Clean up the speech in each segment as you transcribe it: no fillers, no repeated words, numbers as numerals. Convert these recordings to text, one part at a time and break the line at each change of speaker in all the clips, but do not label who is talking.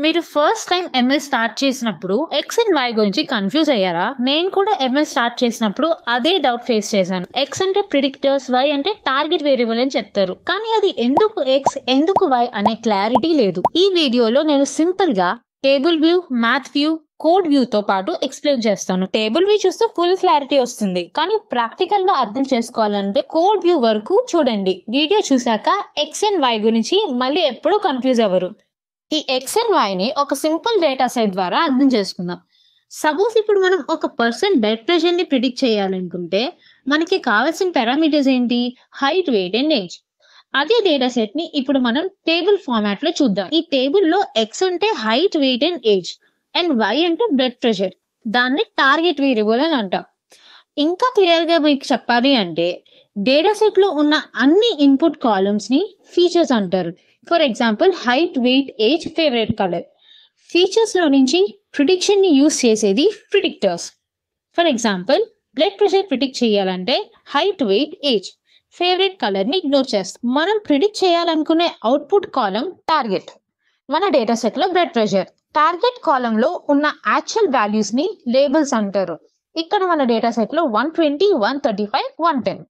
మీరు first time ML start చేసినప్పుడు X and Y గురించి కన్ఫ్యూజ్ అయ్యారా? నేను కూడా ఎంఎల్ స్టార్ట్ చేసినప్పుడు అదే డౌట్ ఫేస్ చేశాను. ఎక్స్ అంటే ప్రిడిక్టర్స్, వై అంటే టార్గెట్ వేరియబుల్ అని చెప్తారు. కానీ అది ఎందుకు ఎక్స్, ఎందుకు వై అనే క్లారిటీ లేదు. ఈ వీడియోలో నేను సింపుల్ గా table view, math view, code view తో పాటు ఎక్స్ప్లెయిన్ చేస్తాను. టేబుల్ వ్యూ చూస్తే ఫుల్ క్లారిటీ వస్తుంది, కానీ ప్రాక్టికల్ గా అర్థం చేసుకోవాలంటే కోడ్ వ్యూ వరకు చూడండి. వీడియో చూసాక ఎక్స్ అండ్ వై గురించి మళ్ళీ ఎప్పుడూ కన్ఫ్యూజ్ అవ్వరు. ఈ ఎక్స్ అండ్ వై ని ఒక సింపుల్ డేటా సెట్ ద్వారా అర్థం చేసుకుందాం. సపోజ్ ఇప్పుడు మనం ఒక పర్సన్ బ్లడ్ ప్రెషర్ ని ప్రిడిక్ట్ చేయాలనుకుంటే మనకి కావాల్సిన పారామీటర్స్ ఏంటి? Height, weight and age. అదే డేటా సెట్ ని ఇప్పుడు మనం టేబుల్ ఫార్మాట్ లో చూద్దాం. ఈ టేబుల్ లో ఎక్స్ అంటే height, weight and age, and Y అంటే బ్లడ్ ప్రెషర్. దాన్ని టార్గెట్ వేరియబుల్ అని అంటాం. ఇంకా క్లియర్ గా మీకు చెప్పాలి అంటే డేటా సెట్ లో ఉన్న అన్ని ఇన్పుట్ కాలమ్స్ ని ఫీచర్స్ అంటారు. For example height, weight, age, favourite colour. Features లో నుంచి ప్రిడిక్షన్ ని యూస్ చేసేది predictors. For example blood pressure predict చేయాలంటే height, weight, age, favourite colour ని ఇగ్నోర్ చేస్తాం. మనం ప్రిడిక్ట్ చేయాలనుకునే అవుట్పుట్ కాలం టార్గెట్. మన డేటా సెట్ లో బ్లడ్ ప్రెషర్. టార్గెట్ కాలం లో ఉన్న యాక్చువల్ వాల్యూస్ ని లేబుల్స్ అంటారు. ఇక్కడ మన డేటా సెట్ లో 120, 135, 110.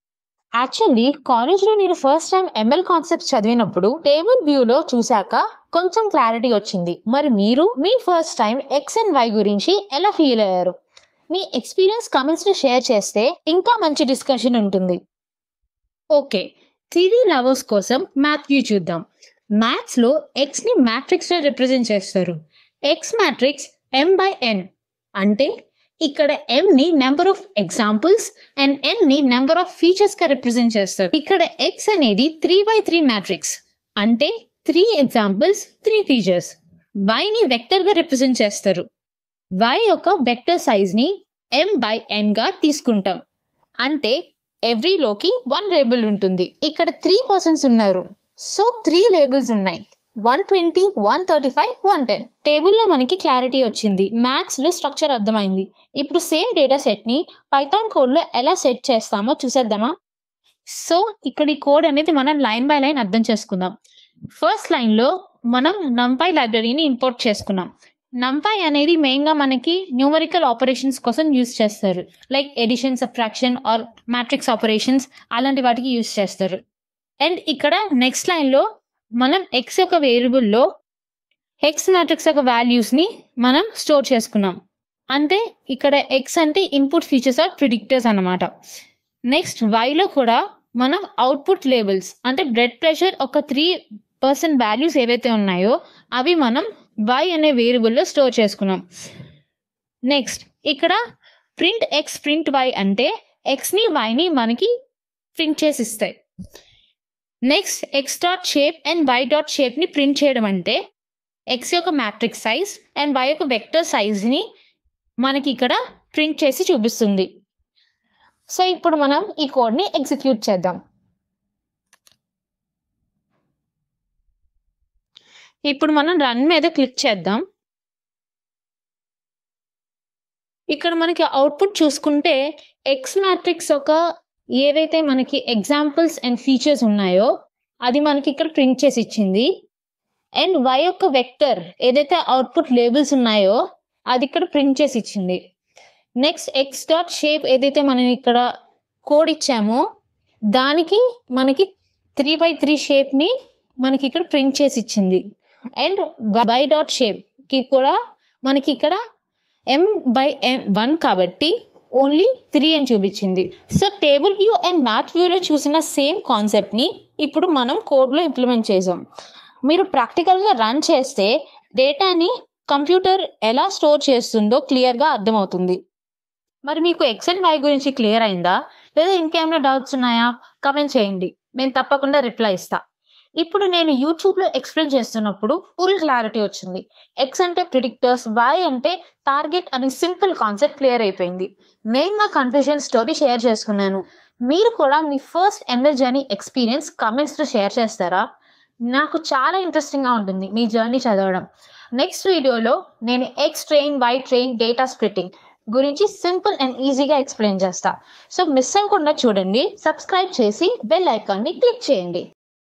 యాక్చువల్లీ కాలేజ్ లో నేను ఫస్ట్ టైం ఎంఎల్ కాన్సెప్ట్స్ చదివినప్పుడు టేబుల్ వ్యూ లో చూసాక కొంచెం క్లారిటీ వచ్చింది. మరి మీరు మీ first time X and Y గురించి ఎలా ఫీల్ అయ్యారు? మీ ఎక్స్పీరియన్స్ కమెంట్స్ లో షేర్ చేస్తే ఇంకా మంచి డిస్కషన్ ఉంటుంది. ఓకే, థియరీ లవర్స్ కోసం మ్యాథ్ వ్యూ చూద్దాం. మ్యాథ్స్ లో ఎక్స్ ని మ్యాట్రిక్స్ లో రిప్రజెంట్ చేస్తారు. ఎక్స్ మ్యాట్రిక్స్ m/n అంటే ఇక్కడ m ని number of examples and n ని నెంబర్ ఆఫ్ ఫీచర్స్ గా రిప్రజెంట్ చేస్తారు. ఇక్కడ x అనేది 3/3 మ్యాట్రిక్స్ అంటే 3 ఎగ్జాంపుల్స్, 3 ఫీచర్స్. y ని వెక్టర్ గా రిప్రజెంట్ చేస్తారు. y యొక్క వెక్టర్ సైజ్ ని m/n గా తీసుకుంటాం. అంటే ఎవ్రీ లోకి 1 లేబుల్ ఉంటుంది. ఇక్కడ 3 పర్సన్స్ ఉన్నారు, సో 3 లేబుల్స్ ఉన్నాయి. 120, 135, 110. టేబుల్లో మనకి క్లారిటీ వచ్చింది. మ్యాథ్స్ లో స్ట్రక్చర్ అర్థమైంది. ఇప్పుడు సేమ్ డేటా సెట్ ని పైథాన్ కోడ్ లో ఎలా సెట్ చేస్తామో చూసేద్దామా? సో ఇక్కడ ఈ కోడ్ అనేది మనం లైన్ బై లైన్ అర్థం చేసుకుందాం. ఫస్ట్ లైన్ లో మనం numpy లైబ్రరీని ఇంపోర్ట్ చేసుకున్నాం. numpy అనేది మెయిన్ గా మనకి న్యూమరికల్ ఆపరేషన్స్ కోసం యూజ్ చేస్తారు. Like addition, subtraction or matrix operations అలాంటి వాటికి యూజ్ చేస్తారు. అండ్ ఇక్కడ నెక్స్ట్ లైన్ లో మనం ఎక్స్ యొక్క వేరియబుల్లో ఎక్స్ మ్యాట్రిక్స్ యొక్క వాల్యూస్ ని మనం స్టోర్ చేసుకున్నాం. అంటే ఇక్కడ ఎక్స్ అంటే ఇన్పుట్ ఫీచర్స్ ఆర్ ప్రిడిక్టర్స్ అన్నమాట. నెక్స్ట్ వైలో కూడా మనం అవుట్పుట్ లేబుల్స్ అంటే బ్లడ్ ప్రెషర్ ఒక 3% వాల్యూస్ ఏవైతే ఉన్నాయో అవి మనం వై అనే వేరియబుల్లో స్టోర్ చేసుకున్నాం. నెక్స్ట్ ఇక్కడ ప్రింట్ ఎక్స్, ప్రింట్ వై అంటే ఎక్స్ ని వైని మనకి ప్రింట్ చేసి ఇస్తాయి. Next X dot shape and Y dot shape ని ప్రింట్ చేయడం అంటే ఎక్స్ యొక్క మ్యాట్రిక్స్ సైజ్ అండ్ వై యొక్క వెక్టర్ సైజ్ ని మనకి ఇక్కడ ప్రింట్ చేసి చూపిస్తుంది. సో ఇప్పుడు మనం ఈ కోడ్ ని ఎగ్జిక్యూట్ చేద్దాం. ఇప్పుడు మనం రన్ మీద క్లిక్ చేద్దాం. ఇక్కడ మనకి అవుట్పుట్ చూసుకుంటే ఎక్స్ మ్యాట్రిక్స్ ఒక ఏవైతే మనకి ఎగ్జాంపుల్స్ అండ్ ఫీచర్స్ ఉన్నాయో అది మనకి ఇక్కడ ప్రింట్ చేసి ఇచ్చింది. అండ్ వై యొక్క వెక్టర్ ఏదైతే అవుట్పుట్ లేబుల్స్ ఉన్నాయో అది ఇక్కడ ప్రింట్ చేసి ఇచ్చింది. నెక్స్ట్ ఎక్స్ డాట్ షేప్ ఏదైతే మనం ఇక్కడ కోడ్ ఇచ్చామో దానికి మనకి 3/3 షేప్ ని మనకి ఇక్కడ ప్రింట్ చేసి ఇచ్చింది. అండ్ వై డాట్ షేప్ కి కూడా మనకి ఇక్కడ m/1 కాబట్టి ఓన్లీ 3 అని చూపించింది. So table view and math వ్యూలో చూసిన సేమ్ కాన్సెప్ట్ ని ఇప్పుడు మనం కోడ్ లో ఇంప్లిమెంట్ చేసాం. మీరు ప్రాక్టికల్ గా రన్ చేస్తే డేటాని కంప్యూటర్ ఎలా స్టోర్ చేస్తుందో క్లియర్ గా అర్థమవుతుంది. మరి మీకు ఎక్స్ అండ్ వై గురించి క్లియర్ అయిందా, లేదా ఇంకేమైనా డౌట్స్ ఉన్నాయా? కమెంట్ చేయండి, నేను తప్పకుండా రిప్లై ఇస్తా. ఇప్పుడు నేను యూట్యూబ్ లో ఎక్స్ప్లెయిన్ చేస్తున్నప్పుడు ఫుల్ క్లారిటీ వచ్చింది. ఎక్స్ అంటే ప్రిడిక్టర్స్, వై అంటే టార్గెట్ అనే సింపుల్ కాన్సెప్ట్ క్లియర్ అయిపోయింది. నేను నా కన్ఫ్యూజన్ స్టోరీ షేర్ చేసుకున్నాను. మీరు కూడా మీ first ML journey experience comments లో షేర్ చేస్తారా? నాకు చాలా ఇంట్రెస్టింగ్ గా ఉంటుంది మీ జర్నీ చదవడం. నెక్స్ట్ వీడియోలో నేను X train, Y train, data splitting గురించి సింపుల్ అండ్ ఈజీగా ఎక్స్ప్లెయిన్ చేస్తా. సో మిస్ అవ్వకుండా చూడండి. సబ్స్క్రైబ్ చేసి బెల్ ఐకాన్ ని క్లిక్ చేయండి.